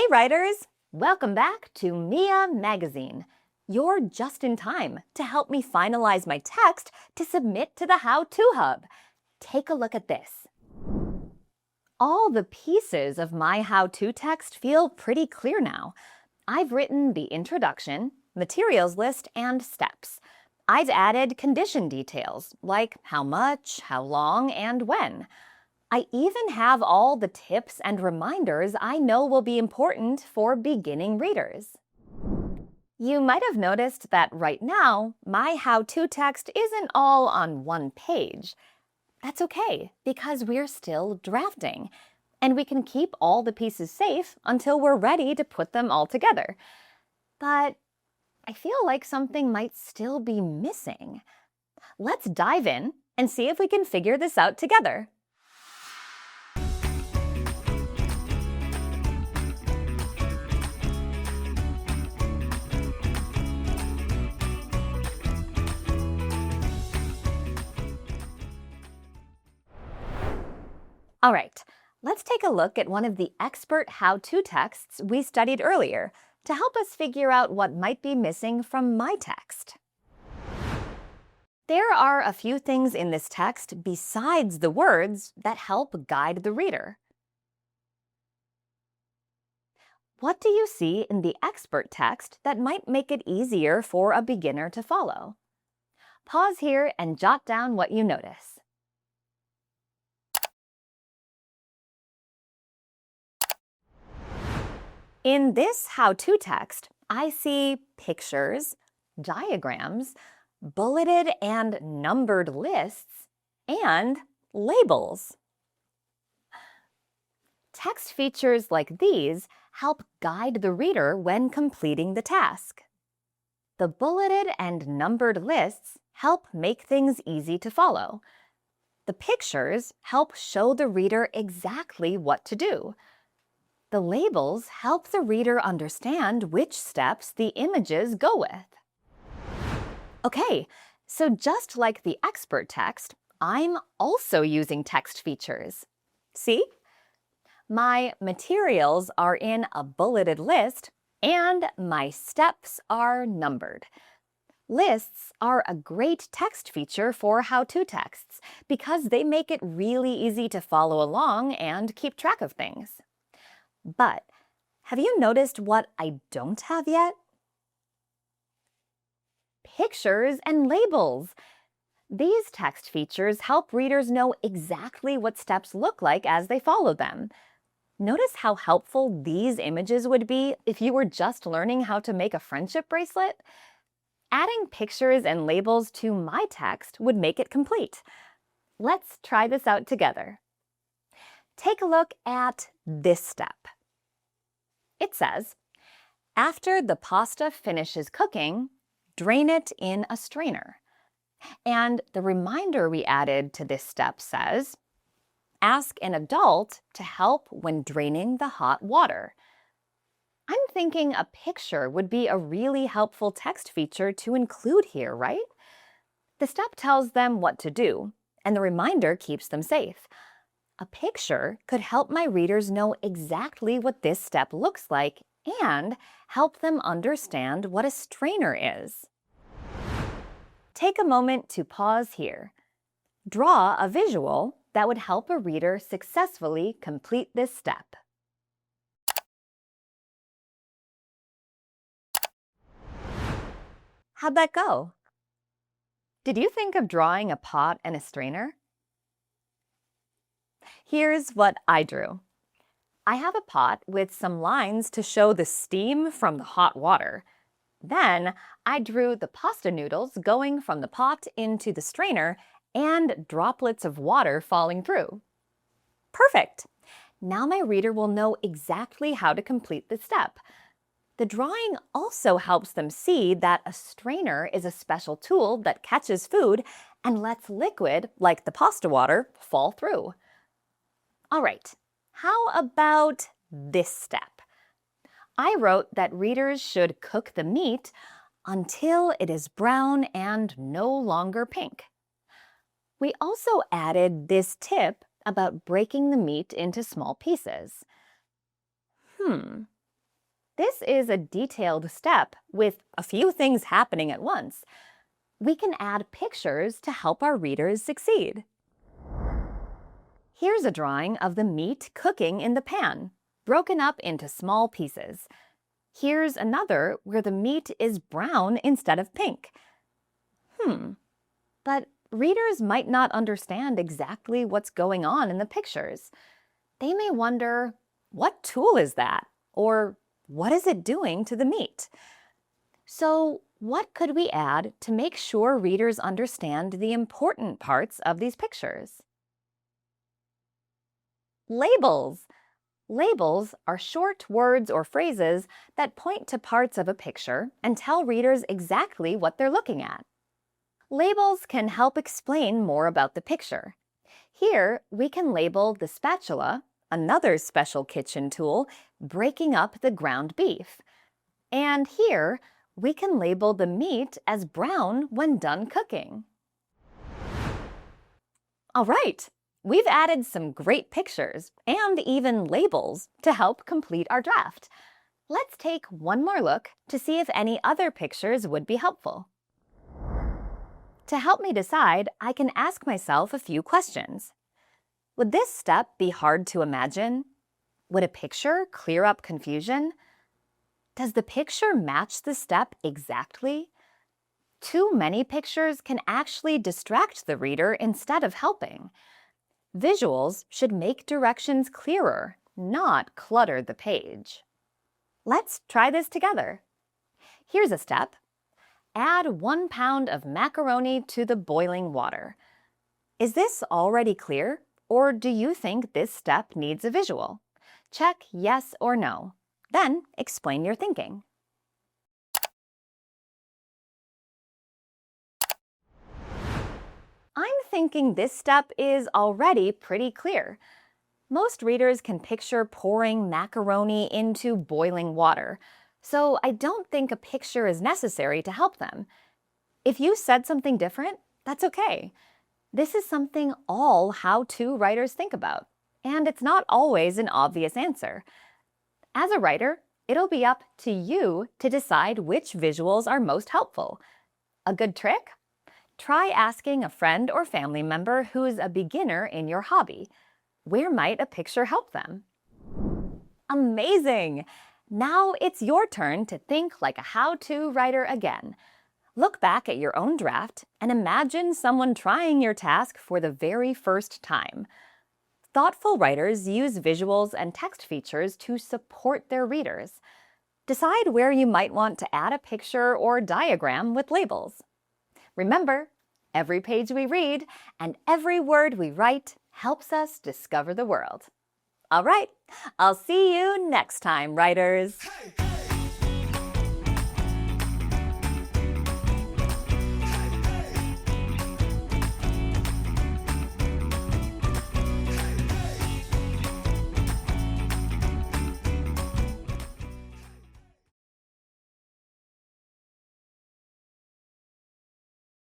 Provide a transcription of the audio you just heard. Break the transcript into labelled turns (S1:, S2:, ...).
S1: Hey writers! Welcome back to Mia Magazine. You're just in time to help me finalize my text to submit to the How-To Hub. Take a look at this. All the pieces of my how-to text feel pretty clear now. I've written the introduction, materials list, and steps. I've added condition details, like how much, how long, and when. I even have all the tips and reminders I know will be important for beginning readers. You might have noticed that right now, my how-to text isn't all on one page. That's okay, because we're still drafting, and we can keep all the pieces safe until we're ready to put them all together. But I feel like something might still be missing. Let's dive in and see if we can figure this out together. All right, let's take a look at one of the expert how-to texts we studied earlier to help us figure out what might be missing from my text. There are a few things in this text besides the words that help guide the reader. What do you see in the expert text that might make it easier for a beginner to follow? Pause here and jot down what you notice. In this how-to text, I see pictures, diagrams, bulleted and numbered lists, and labels. Text features like these help guide the reader when completing the task. The bulleted and numbered lists help make things easy to follow. The pictures help show the reader exactly what to do. The labels help the reader understand which steps the images go with. Okay, so just like the expert text, I'm also using text features. See? My materials are in a bulleted list, and my steps are numbered. Lists are a great text feature for how-to texts because they make it really easy to follow along and keep track of things. But have you noticed what I don't have yet? Pictures and labels. These text features help readers know exactly what steps look like as they follow them. Notice how helpful these images would be if you were just learning how to make a friendship bracelet? Adding pictures and labels to my text would make it complete. Let's try this out together. Take a look at this step. It says, after the pasta finishes cooking, drain it in a strainer. And the reminder we added to this step says, ask an adult to help when draining the hot water. I'm thinking a picture would be a really helpful text feature to include here, right? The step tells them what to do, and the reminder keeps them safe. A picture could help my readers know exactly what this step looks like and help them understand what a strainer is. Take a moment to pause here. Draw a visual that would help a reader successfully complete this step. How'd that go? Did you think of drawing a pot and a strainer? Here's what I drew. I have a pot with some lines to show the steam from the hot water. Then I drew the pasta noodles going from the pot into the strainer and droplets of water falling through. Perfect! Now my reader will know exactly how to complete the step. The drawing also helps them see that a strainer is a special tool that catches food and lets liquid, like the pasta water, fall through. All right, how about this step? I wrote that readers should cook the meat until it is brown and no longer pink. We also added this tip about breaking the meat into small pieces. this is a detailed step with a few things happening at once. We can add pictures to help our readers succeed. Here's a drawing of the meat cooking in the pan, broken up into small pieces. Here's another where the meat is brown instead of pink. But readers might not understand exactly what's going on in the pictures. They may wonder, what tool is that? Or what is it doing to the meat? So, what could we add to make sure readers understand the important parts of these pictures? Labels. Labels are short words or phrases that point to parts of a picture and tell readers exactly what they're looking at. Labels can help explain more about the picture. Here, we can label the spatula, another special kitchen tool, breaking up the ground beef. And here, we can label the meat as brown when done cooking. All right, we've added some great pictures and even labels to help complete our draft. Let's take one more look to see if any other pictures would be helpful. To help me decide, I can ask myself a few questions. Would this step be hard to imagine? Would a picture clear up confusion? Does the picture match the step exactly? Too many pictures can actually distract the reader instead of helping. Visuals should make directions clearer, not clutter the page. Let's try this together. Here's a step. Add 1 pound of macaroni to the boiling water. Is this already clear, or do you think this step needs a visual? Check yes or no. Then explain your thinking. I'm thinking this step is already pretty clear. Most readers can picture pouring macaroni into boiling water, so I don't think a picture is necessary to help them. If you said something different, that's okay. This is something all how-to writers think about, and it's not always an obvious answer. As a writer, it'll be up to you to decide which visuals are most helpful. A good trick? Try asking a friend or family member who's a beginner in your hobby. Where might a picture help them? Amazing! Now it's your turn to think like a how-to writer again. Look back at your own draft and imagine someone trying your task for the very first time. Thoughtful writers use visuals and text features to support their readers. Decide where you might want to add a picture or diagram with labels. Remember, every page we read and every word we write helps us discover the world. All right, I'll see you next time, writers.